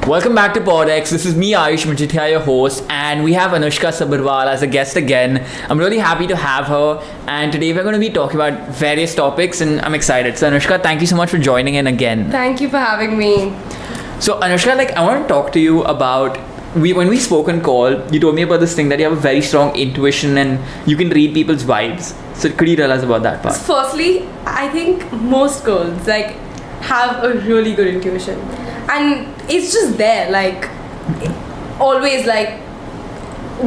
Welcome back to PodX. This is me, Ayush, Majithia, your host, and we have Anushka Sabharwal as a guest again. I'm really happy to have her, and today we're going to be talking about various topics, and I'm excited. So, Anushka, thank you so much for joining in again. Thank you for having me. So, Anushka, I want to talk to you about when we spoke on call. You told me about this thing that you have a very strong intuition and you can read people's vibes. So, could you tell us about that part? Firstly, I think most girls have a really good intuition, and it's just there. Always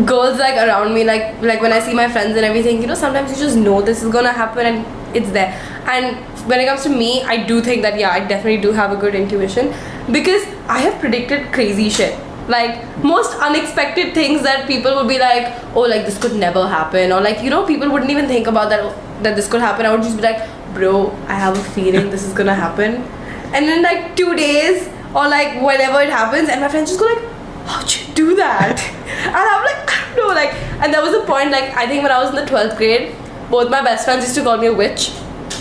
girls around me, like when I see my friends and everything. Sometimes you just know this is gonna happen, and it's there. And when it comes to me, I do think that I definitely do have a good intuition because I have predicted crazy shit. Most unexpected things that people would be like, oh, this could never happen, or people wouldn't even think about that this could happen. I would just be like, bro, I have a feeling this is gonna happen, and then 2 days or whenever it happens, and my friends just go like, how'd you do that? And I'm like, I don't know, and there was a point, I think when I was in the 12th grade, both my best friends used to call me a witch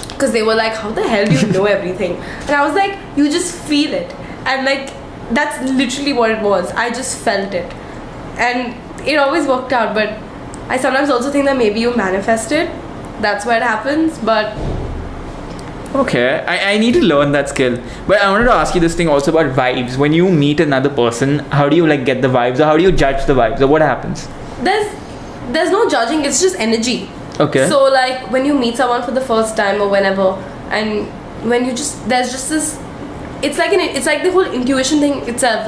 because they were like, how the hell do you know everything? And I was like, you just feel it, and that's literally what it was. I just felt it, and it always worked out. But I sometimes also think that maybe you manifest it, that's why it happens. But Okay, I need to learn that skill. But I wanted to ask you this thing also about vibes. When you meet another person, how do you get the vibes, or how do you judge the vibes, or what happens? there's no judging, it's just energy. Okay. So when you meet someone for the first time or whenever, and when you there's just this, it's like the whole intuition thing itself.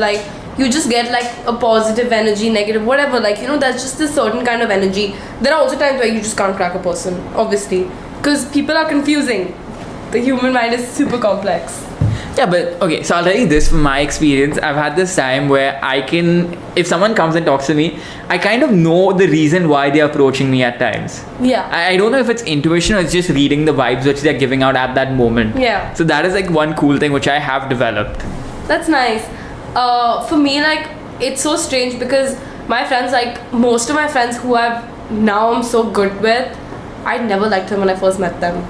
You just get a positive energy, negative, whatever. There's just this certain kind of energy. There are also times where you just can't crack a person, obviously, because people are confusing. The human mind is super complex. Yeah, but okay, so I'll tell you this from my experience. I've had this time where if someone comes and talks to me, I kind of know the reason why they're approaching me at times. Yeah. I don't know if it's intuition or it's just reading the vibes which they're giving out at that moment. Yeah. So that is one cool thing which I have developed. That's nice. For me, it's so strange because my friends, most of my friends who I'm so good with, I never liked them when I first met them.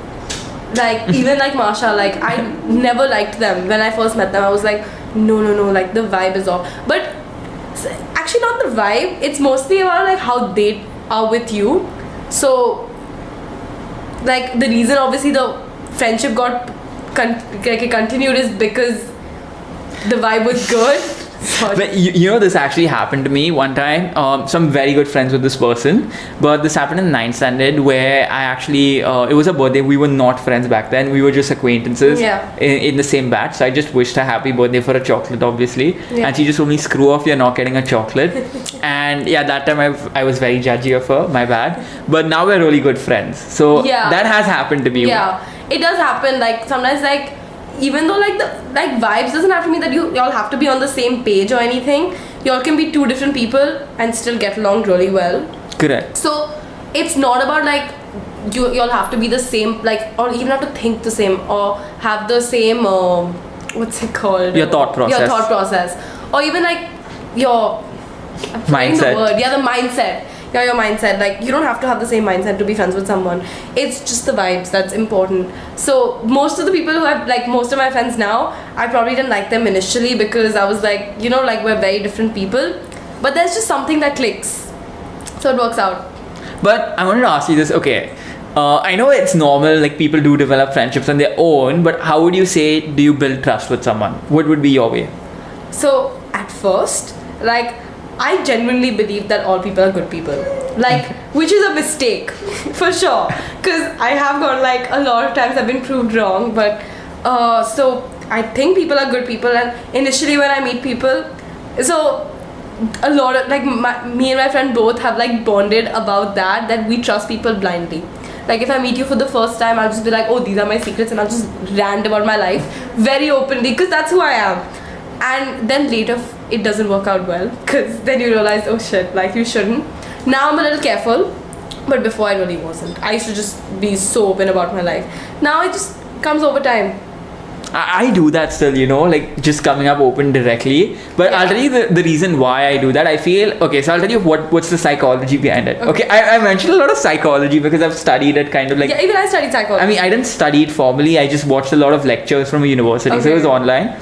Even Marsha, I never liked them when I first met them. I was like, no, the vibe is off. But actually not the vibe, it's mostly about how they are with you. So the reason obviously the friendship got continued is because the vibe was good. But this actually happened to me one time. So I'm very good friends with this person, but this happened in 9th standard where I actually it was a birthday. We were not friends back then. We were just acquaintances. Yeah. in the same batch. So I just wished her happy birthday for a chocolate, obviously. Yeah. And she just told me, screw off, you're not getting a chocolate. And that time I was very judgy of her, my bad. But now we're really good friends. So that has happened to me. Yeah, it does happen. Sometimes even though the vibes doesn't have to mean that y'all have to be on the same page or anything. Y'all can be two different people and still get along really well. Correct. So it's not about y'all have to be the same, or even have to think the same or have the same what's it called? Your thought process. Or even your mindset. The mindset. Yeah, your mindset. You don't have to have the same mindset to be friends with someone. It's just the vibes that's important. So most of the people who have most of my friends now, I probably didn't like them initially because I was we're very different people. But there's just something that clicks. So it works out. But I wanted to ask you this. Okay, I know it's normal. People do develop friendships on their own. But how would you say do you build trust with someone? What would be your way? So at first, I genuinely believe that all people are good people. Which is a mistake, for sure. Because I have gone a lot of times I've been proved wrong. But so I think people are good people, and initially when I meet people, so a lot of me and my friend both have bonded about that we trust people blindly. If I meet you for the first time, I'll just be like, oh, these are my secrets, and I'll just rant about my life very openly because that's who I am. And then later it doesn't work out well because then you realize, oh shit, you shouldn't. Now I'm a little careful, but before I really wasn't. I used to just be so open about my life. Now it just comes over time. I do that still, just coming up open directly. But I'll tell you the reason why I do that. I feel, okay, so I'll tell you what's the psychology behind it. Okay, I mentioned a lot of psychology because I've studied it kind of Yeah, even I studied psychology. I mean, I didn't study it formally. I just watched a lot of lectures from a university. Okay. So it was online.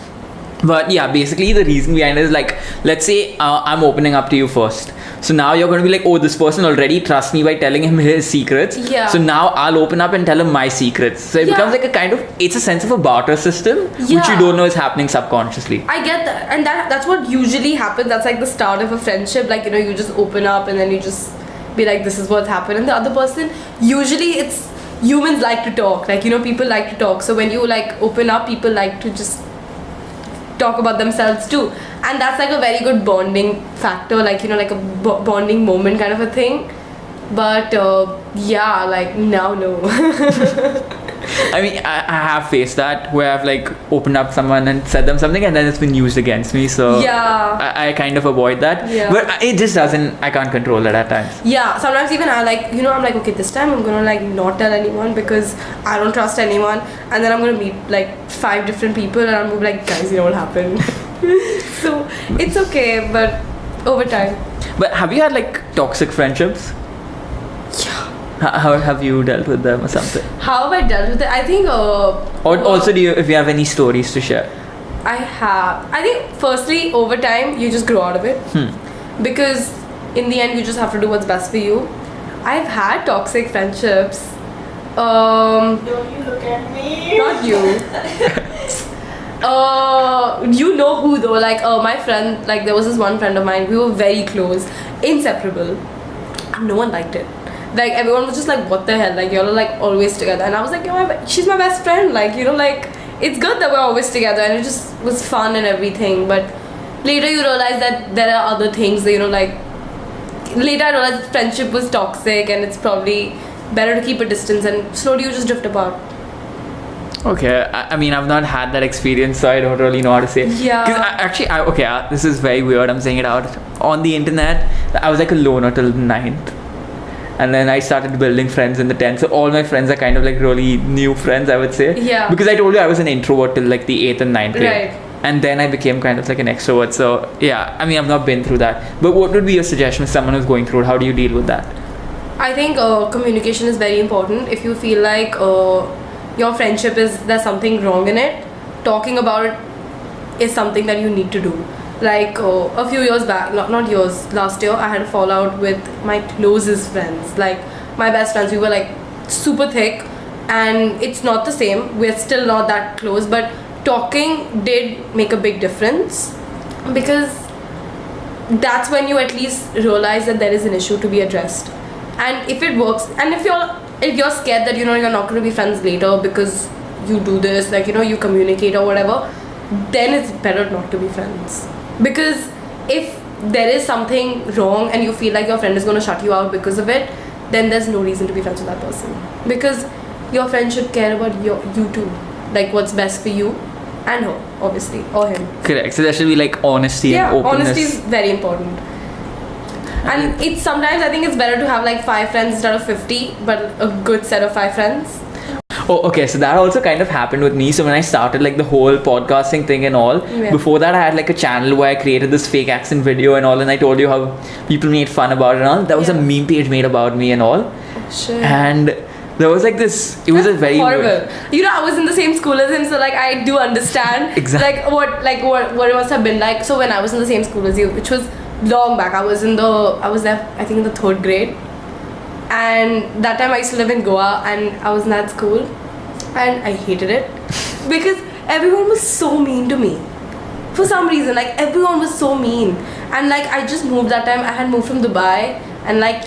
But yeah, basically the reason behind it is like, let's say I'm opening up to you first. So now you're going to be like, oh, this person already trusts me by telling him his secrets. Yeah. So now I'll open up and tell him my secrets. So it becomes like a kind of, it's a sense of a barter system, which you don't know is happening subconsciously. I get that. And that's what usually happens. That's like the start of a friendship. Like, you just open up and then you just be like, this is what's happened. And the other person, usually it's, humans like to talk. Like, people like to talk. So when you like open up, people like to just talk about themselves too, and that's like a very good bonding factor, like like a bonding moment kind of a thing. But yeah, like now no. I mean, I have faced that where I've like opened up someone and said them something and then it's been used against me, so yeah, I kind of avoid that. But it just doesn't, I can't control it at times. Yeah, sometimes even I like, I'm like, okay, this time I'm gonna like not tell anyone because I don't trust anyone, and then I'm gonna meet like 5 different people and I'm gonna be like, guys, what happened? So it's okay, but over time. But have you had like toxic friendships? How have you dealt with them or something? How have I dealt with it? I think... or also, if you have any stories to share? I have. I think, firstly, over time, you just grow out of it. Because in the end, you just have to do what's best for you. I've had toxic friendships. Don't you look at me? Not you. You know who though. Like, my friend, like, there was this one friend of mine. We were very close. Inseparable. And no one liked it. Like, everyone was just like, what the hell, like, y'all are like always together. And I was like, she's my best friend, like, like, it's good that we're always together, and it just was fun and everything. But later you realize that there are other things that, like, later I realized that friendship was toxic and it's probably better to keep a distance, and slowly you just drift apart. Okay, I mean, I've not had that experience, so I don't really know how to say it. Yeah. Because this is very weird, I'm saying it out. On the internet, I was like a loner till 9th. And then I started building friends in the 10th. So all my friends are kind of like really new friends, I would say. Yeah. Because I told you I was an introvert till like the 8th and 9th grade. Right. And then I became kind of like an extrovert. So yeah, I mean, I've not been through that. But what would be your suggestion if someone who's going through it? How do you deal with that? I think communication is very important. If you feel like your friendship there's something wrong in it, talking about it is something that you need to do. Like a few years back, not years, last year, I had a fallout with my closest friends. Like, my best friends, we were like super thick, and it's not the same. We're still not that close, but talking did make a big difference, because that's when you at least realize that there is an issue to be addressed. And if it works, and if you're scared that you're not going to be friends later because you do this, like, you communicate or whatever, then it's better not to be friends. Because if there is something wrong and you feel like your friend is going to shut you out because of it, then there's no reason to be friends with that person. Because your friend should care about you too, like what's best for you and her, obviously, or him. Correct. So there should be like honesty and openness. Honesty is very important. And it's sometimes I think it's better to have like 5 friends instead of 50, but a good set of 5 friends. Oh, okay. So that also kind of happened with me. So when I started like the whole podcasting thing and all, before that I had like a channel where I created this fake accent video and all, and I told you how people made fun about it and all. There was a meme page made about me and all. Shit. And there was like this, it was a very horrible. I was in the same school as him, so like I do understand exactly what it must have been like. So when I was in the same school as you, which was long back, I was there I think in the 3rd grade. And that time I used to live in Goa, and I was in that school, and I hated it because everyone was so mean to me. For some reason, like, everyone was so mean. And like, I just moved that time. I had moved from Dubai, and like,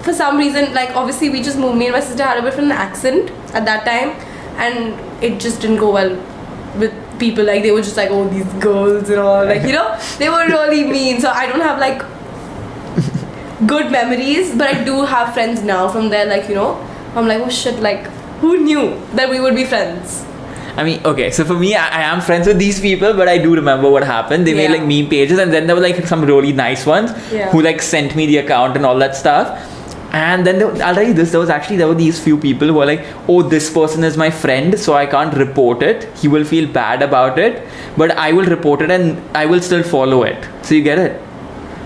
for some reason, like, obviously we just moved. Me and my sister had a bit of an accent at that time, and it just didn't go well with people. Like, they were just like, oh, these girls and all, like, they were really mean. So I don't have like good memories, but I do have friends now from there. Like, I'm like, oh shit, like, who knew that we would be friends? I mean, okay, so for me, I am friends with these people, but I do remember what happened. They made like meme pages, and then there were like some really nice ones who like sent me the account and all that stuff. And then I'll tell you this, there were these few people who were like, oh, this person is my friend, so I can't report it. He will feel bad about it, but I will report it and I will still follow it. So you get it?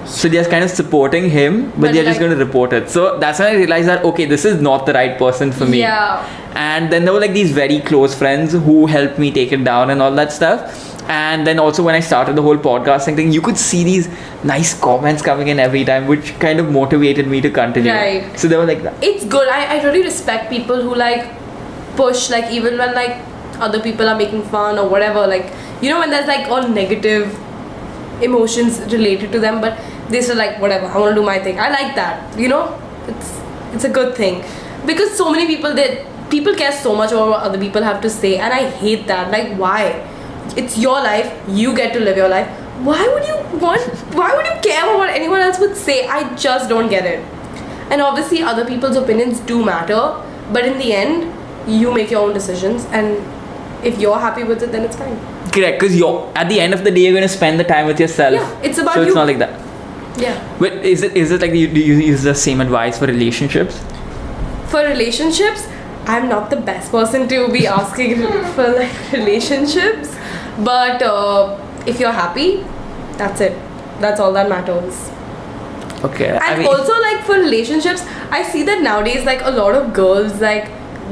So they're kind of supporting him, but they're just going to report it. So that's when I realized that, okay, this is not the right person for me. Yeah. And then there were like these very close friends who helped me take it down and all that stuff, And then also when I started the whole podcasting thing, you could see these nice comments coming in every time, which kind of motivated me to continue. Right. So they were like that. It's good. I really respect people who like push, like even when like other people are making fun or whatever, like you know when there's like all negative emotions related to them, but they say like whatever, I want to do my thing. I like that, you know. It's a good thing, because so many people care so much about what other people have to say, and I hate that. Like, why? It's your life, you get to live your life. Why would you care about what anyone else would say? I just don't get it. And obviously other people's opinions do matter, but in the end you make your own decisions, and if you're happy with it, then it's fine. Correct, because you're at the end of the day you're going to spend the time with yourself. Yeah, it's about so it's you. not like that. Yeah. But is it like do you use the same advice for relationships? For relationships, I'm not the best person to be asking for like relationships, but if you're happy, that's it. That's all that matters. Okay. And also like for relationships, I see that nowadays like a lot of girls like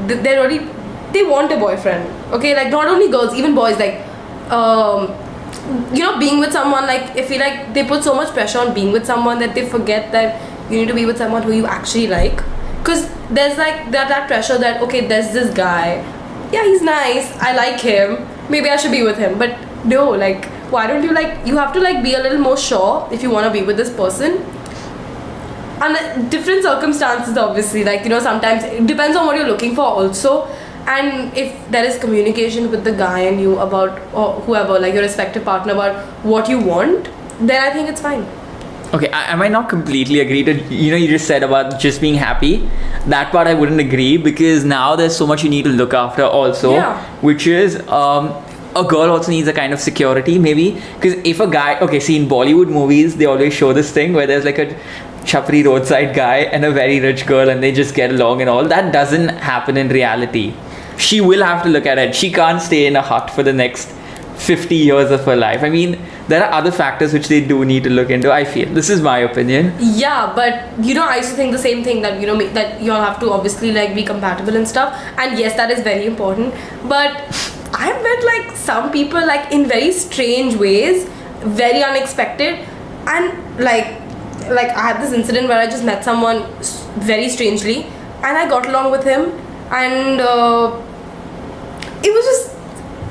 they want a boyfriend. Okay, like not only girls, even boys, like you know, being with someone, like I feel like they put so much pressure on being with someone that they forget that you need to be with someone who you actually like. Because there's like that pressure that okay, there's this guy, yeah, he's nice, I like him, maybe I should be with him. But no, like why don't you, like, you have to like be a little more sure if you want to be with this person. And different circumstances, obviously, like, you know, sometimes it depends on what you're looking for also. And if there is communication with the guy and you about, or whoever, like your respective partner, about what you want, then I think it's fine. Okay, I might not completely agree to, you know, you just said about just being happy. That part I wouldn't agree, because now there's so much you need to look after also. Yeah. Which is, a girl also needs a kind of security maybe. Because if a guy, okay, see in Bollywood movies, they always show this thing where there's like a chapri roadside guy and a very rich girl and they just get along and all. That doesn't happen in reality. She will have to look at it. She can't stay in a hut for the next 50 years of her life. I mean, there are other factors which they do need to look into, I feel. This is my opinion. Yeah, but you know, I used to think the same thing, that you know, that you all have to obviously like be compatible and stuff, and yes, that is very important. But I've met like some people like in very strange ways, very unexpected, and like I had this incident where I just met someone very strangely and I got along with him, and it was just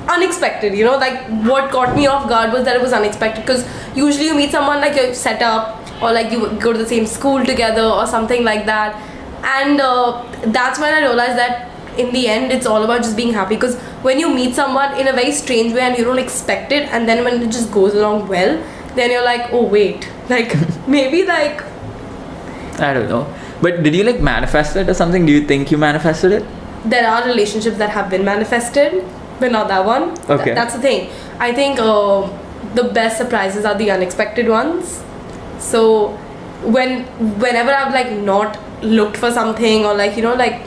unexpected, you know. Like what caught me off guard was that it was unexpected, because usually you meet someone like you're set up, or like you go to the same school together or something like that, and that's when I realized that in the end it's all about just being happy. Because when you meet someone in a very strange way and you don't expect it, and then when it just goes along well, then you're like, oh wait, like maybe like, I don't know. But did you like manifest it or something? Do you think you manifested it? there are relationships that have been manifested, but not that one. Okay. That's the thing. I think the best surprises are the unexpected ones. So whenever I've like not looked for something, or like like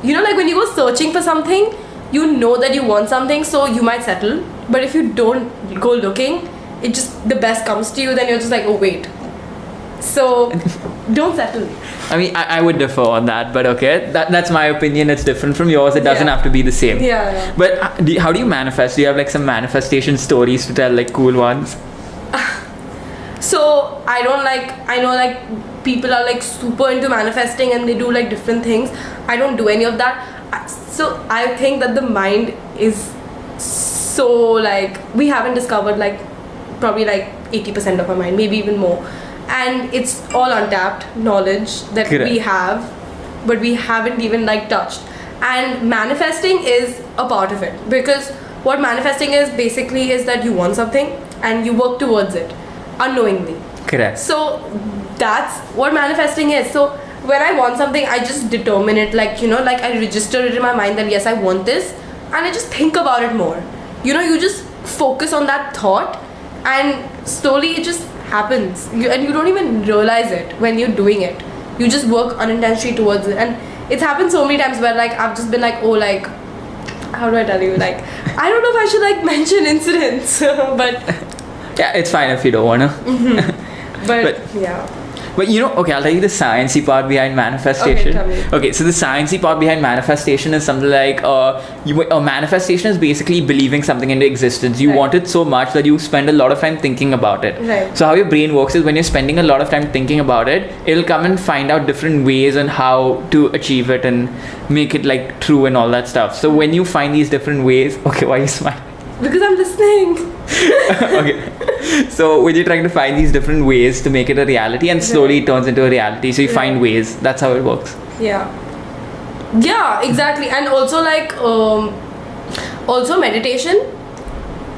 when you go searching for something, you know that you want something, so you might settle. But if you don't go looking, it just, the best comes to you, then you're just like, oh wait. So don't settle. I mean, I would differ on that, but okay, that's my opinion. It's different from yours. It doesn't have to be the same. Yeah. But how do you manifest? Do you have like some manifestation stories to tell, like cool ones? So I know like people are like super into manifesting and they do like different things. I don't do any of that. So I think that the mind is so like, we haven't discovered like probably like 80% of our mind, maybe even more. And it's all untapped knowledge that Correct. we have, but we haven't even like touched. And manifesting is a part of it, because what manifesting is basically is that you want something and you work towards it unknowingly. Correct. So that's what manifesting is. So when I want something, I just determine it, like like I register it in my mind that yes, I want this, and I just think about it more. You just focus on that thought, and slowly it just happens. And you don't even realize it when you're doing it. You just work unintentionally towards it, and it's happened so many times where like I've just been like, oh, like, how do I tell you, like, I don't know if I should like mention incidents, but Yeah, it's fine if you don't wanna. but yeah. But okay, I'll tell you the sciencey part behind manifestation. Okay, tell me. Okay, so the sciencey part behind manifestation is something like a manifestation is basically believing something into existence. You Right. want it so much that you spend a lot of time thinking about it. Right. So how your brain works is when you're spending a lot of time thinking about it, it'll come and find out different ways on how to achieve it and make it like true and all that stuff. So when you find these different ways, okay, why are you smiling? Because I'm listening. Okay. So when you're trying to find these different ways to make it a reality, and slowly it turns into a reality. So you find Right. ways. That's how it works. Yeah. Yeah, exactly. And also also meditation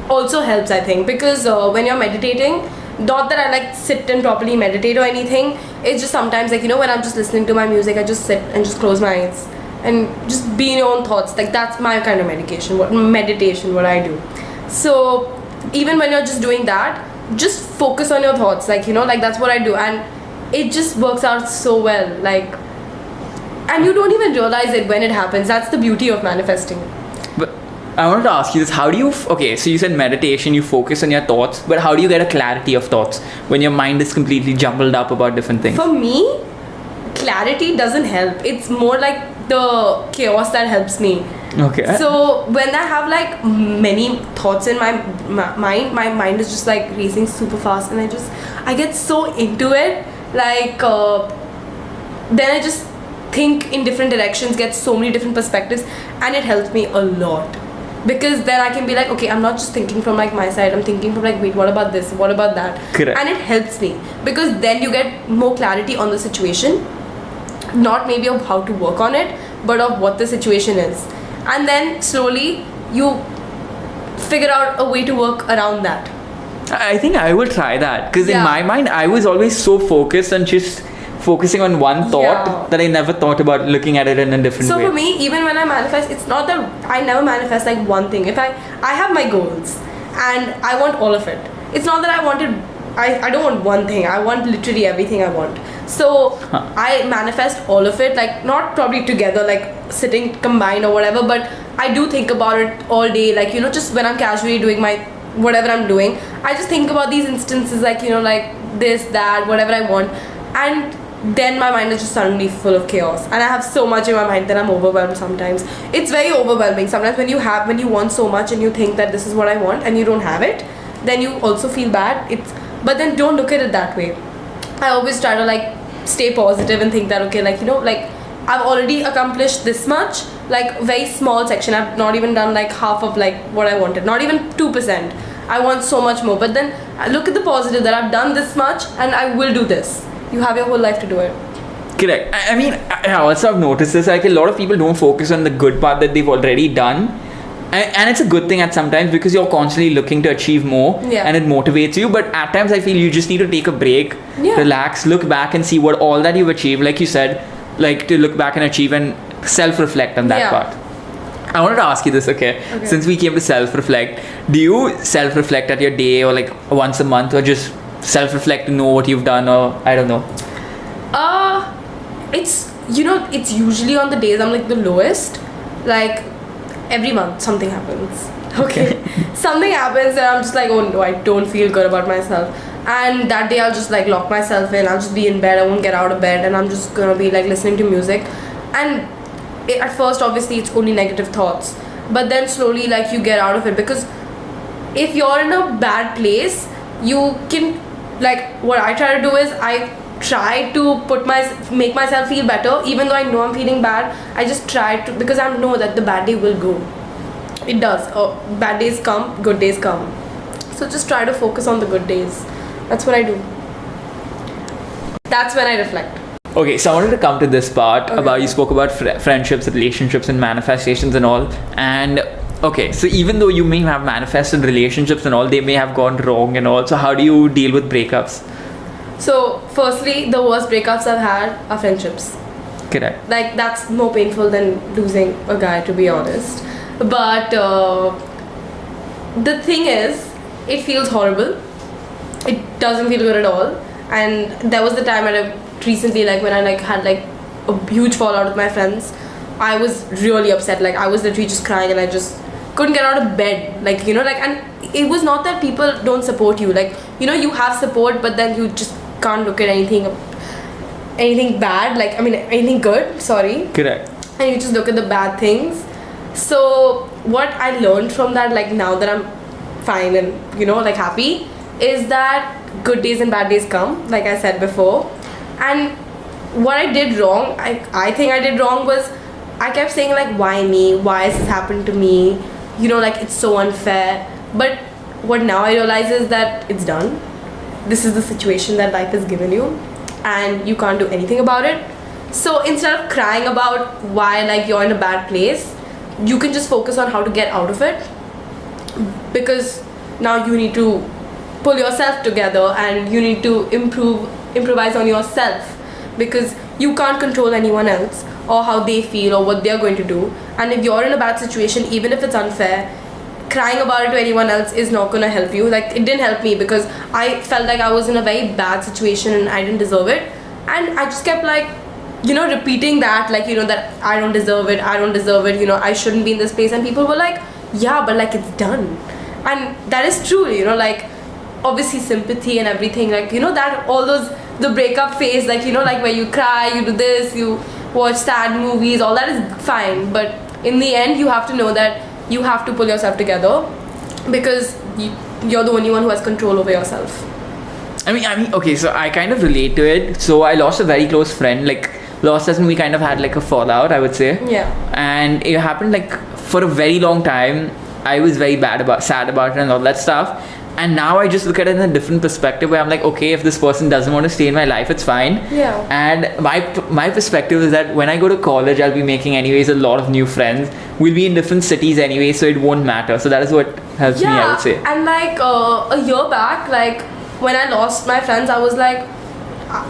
also helps, I think, because when you're meditating, not that I like sit and properly meditate or anything. It's just sometimes like when I'm just listening to my music, I just sit and just close my eyes and just be in your own thoughts. Like that's my kind of meditation. What I do. So even when you're just doing that, just focus on your thoughts. Like like that's what I do, and it just works out so well. Like, and you don't even realize it when it happens. That's the beauty of manifesting. But I wanted to ask you this: how do you? Okay, so you said meditation, you focus on your thoughts, but how do you get a clarity of thoughts when your mind is completely jumbled up about different things? For me, clarity doesn't help. It's more like the chaos that helps me. Okay. So when I have like many thoughts in my mind, my mind is just like racing super fast, and I get so into it. Like then I just think in different directions, get so many different perspectives, and it helps me a lot. Because then I can be like, okay, I'm not just thinking from like my side, I'm thinking from like, wait, what about this? What about that? Correct. And it helps me because then you get more clarity on the situation, not maybe of how to work on it, but of what the situation is. And then slowly you figure out a way to work around that. I think I will try that because in Yeah. my mind I was always so focused on just focusing on one thought Yeah. that I never thought about looking at it in a different So way. for me, even when I manifest, it's not that I never manifest like one thing. If I have my goals and I want all of it. It's not that I don't want one thing. I want literally everything I want. So I manifest all of it, like not probably together, like sitting combined or whatever, but I do think about it all day, like just when I'm casually doing my whatever I'm doing, I just think about these instances, like like this, that, whatever I want, and then my mind is just suddenly full of chaos, and I have so much in my mind that I'm overwhelmed sometimes. It's very overwhelming sometimes when you want so much and you think that this is what I want and you don't have it, then you also feel bad. But then don't look at it that way. I always try to like stay positive and think that okay, like like I've already accomplished this much, like very small section. I've not even done like half of like what I wanted, not even 2%. I want so much more, but then I look at the positive that I've done this much and I will do this. You have your whole life to do it. Correct. I mean, I also have noticed this, like a lot of people don't focus on the good part that they've already done. And it's a good thing at sometimes because you're constantly looking to achieve more, Yeah. and it motivates you. But at times I feel you just need to take a break, Yeah. relax, look back and see what all that you've achieved, like you said, like to look back and achieve and self-reflect on that Yeah. part. I wanted to ask you this, okay? Since we came to self-reflect, do you self-reflect at your day or like once a month, or just self-reflect to know what you've done, or I don't know? It's it's usually on the days I'm like the lowest. Like every month something happens. Okay. Something happens and I'm just like, oh no, I don't feel good about myself. And that day I'll just like lock myself in. I'll just be in bed. I won't get out of bed, and I'm just gonna be like listening to music. And at first, obviously, it's only negative thoughts. But then slowly, like you get out of it, because if you're in a bad place, you can like what I try to do is I try to make myself feel better, even though I know I'm feeling bad. I just try to, because I know that the bad day will go. It does. Bad days come, good days come. So just try to focus on the good days. That's what I do. That's when I reflect. Okay, so I wanted to come to this part Okay. about, you spoke about friendships, relationships and manifestations and all. And okay, so even though you may have manifested relationships and all, they may have gone wrong and all. So how do you deal with breakups? So firstly, the worst breakups I've had are friendships. Correct. Like that's more painful than losing a guy, to be honest. But the thing is, it feels horrible. It doesn't feel good at all. And there was the time recently, like when I like had like a huge fallout with my friends. I was really upset. Like I was literally just crying, and I just couldn't get out of bed. Like like, and it was not that people don't support you. Like you have support, but then you just can't look at anything anything bad, like, I mean, anything good, sorry. Correct. And you just look at the bad things. So what I learned from that, like now that I'm fine and, you know, like happy, is that good days and bad days come, like I said before. And what I did wrong, I think I did wrong was I kept saying like, why me? Why has this happened to me? You know, like it's so unfair. But what now I realize is that it's done. This is the situation that life has given you and you can't do anything about it. So instead of crying about why like you're in a bad place, you can just focus on how to get out of it, because now you need to pull yourself together and you need to improvise on yourself, because you can't control anyone else or how they feel or what they're going to do. And if you're in a bad situation, even if it's unfair, crying about it to anyone else is not going to help you. Like, it didn't help me because I felt like I was in a very bad situation and I didn't deserve it. And I just kept like, you know, repeating that, like, you know, that I don't deserve it, you know, I shouldn't be in this place. And people were like, yeah, but like it's done. And that is true, you know, like obviously sympathy and everything, like, you know, that all those, the breakup phase, like, you know, like where you cry, you do this, you watch sad movies, all that is fine. But in the end, you have to know that you have to pull yourself together, because you're the only one who has control over yourself. I mean, okay, so I kind of relate to it. So I lost a very close friend, like, lost as in we kind of had like a fallout, I would say. Yeah. And it happened like for a very long time. I was very sad about it and all that stuff. And now I just look at it in a different perspective, where I'm like, okay, if this person doesn't want to stay in my life, it's fine. Yeah. And my perspective is that when I go to college, I'll be making anyways a lot of new friends. We'll be in different cities anyway, so it won't matter. So that is what helps me, I would say. And like a year back, like when I lost my friends, I was like,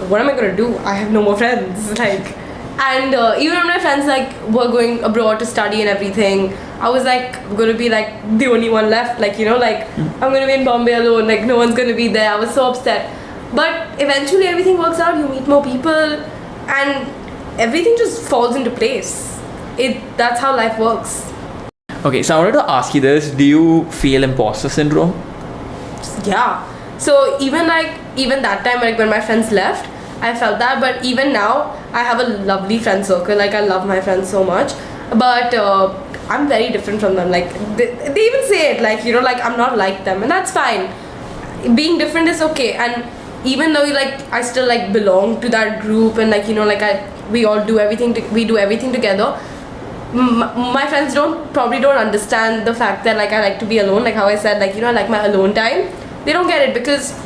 what am I gonna do? I have no more friends. Like, and even when my friends like were going abroad to study and everything, I was like gonna be like the only one left. Like, you know, like I'm gonna be in Bombay alone. Like no one's gonna be there. I was so upset. But eventually everything works out. You meet more people, and everything just falls into place. That's how life works. Okay, so I wanted to ask you this: do you feel imposter syndrome? Yeah. So even that time, like when my friends left, I felt that. But even now, I have a lovely friend circle. Like, I love my friends so much. But I'm very different from them. Like, they even say it, like, you know, like I'm not like them, and that's fine. Being different is okay. And even though I still like belong to that group, and like, you know, like we all do everything. We do everything together. My friends probably don't understand the fact that like I like to be alone. Like how I said, like, you know, I like my alone time. They don't get it because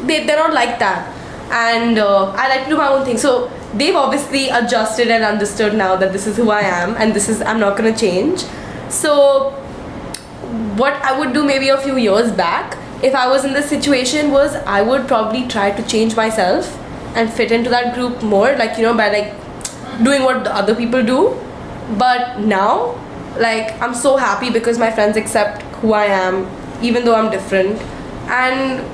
they're not like that. And I like to do my own thing. So they've obviously adjusted and understood now that this is who I am, and I'm not gonna change. So what I would do maybe a few years back, if I was in this situation, was I would probably try to change myself and fit into that group more, like, you know, by like doing what the other people do. But now, like, I'm so happy because my friends accept who I am, even though I'm different, and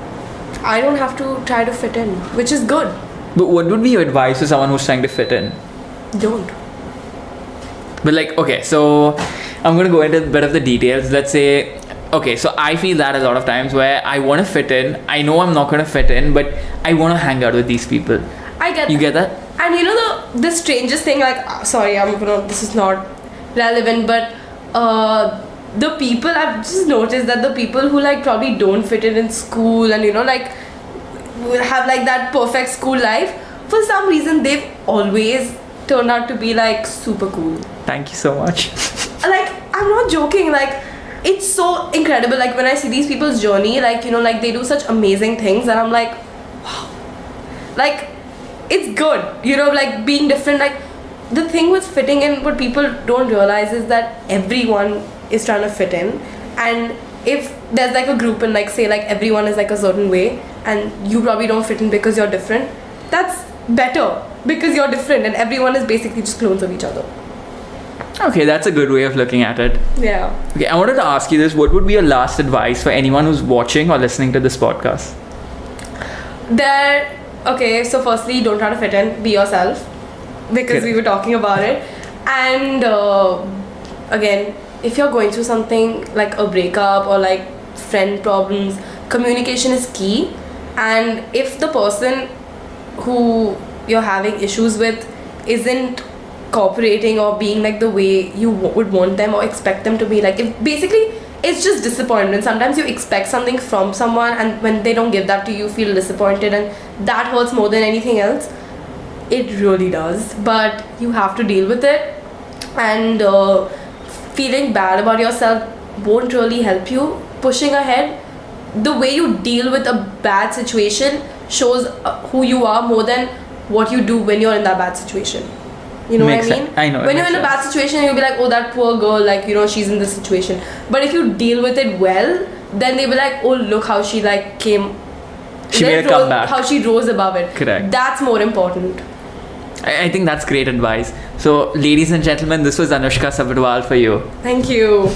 I don't have to try to fit in, which is good. But what would be your advice to someone who's trying to fit in? Don't. But like, okay, so I'm going to go into a bit of the details. Let's say, okay, so I feel that a lot of times where I want to fit in. I know I'm not going to fit in, but I want to hang out with these people. I get You that. get that? And you know the strangest thing, like, sorry, this is not relevant, but the people, I've just noticed that the people who like probably don't fit in school, and you know, like have like that perfect school life, for some reason they've always turned out to be like super cool. Thank you so much. Like, I'm not joking, like it's so incredible. Like when I see these people's journey, like, you know, like they do such amazing things, and I'm like, wow, like it's good, you know, like being different. Like the thing with fitting in, what people don't realize is that everyone is trying to fit in. And if there's like a group, and like say like everyone is like a certain way, and you probably don't fit in because you're different, that's better because you're different, and everyone is basically just clones of each other. Okay, that's a good way of looking at it. Yeah. Okay, I wanted to ask you this: what would be your last advice for anyone who's watching or listening to this podcast? Okay, so firstly, don't try to fit in, be yourself, because we were talking about it. And again, if you're going through something like a breakup or like friend problems, communication is key. And if the person who you're having issues with isn't cooperating or being like the way you would want them or expect them to be, like, if basically it's just disappointment. Sometimes you expect something from someone, and when they don't give that to you, feel disappointed, and that hurts more than anything else. It really does, but you have to deal with it, and feeling bad about yourself won't really help you pushing ahead. The way you deal with a bad situation shows who you are more than what you do when you're in that bad situation. You know Makes what I mean? sense. I know, it When you're in makes a bad situation, you'll be like, oh, that poor girl, like, you know, she's in this situation. But if you deal with it well, then they'll be like, oh, look how she like came. She then made a comeback. How she rose above it. Correct. That's more important. I think that's great advice. So, ladies and gentlemen, this was Anushka Sabharwal for you. Thank you.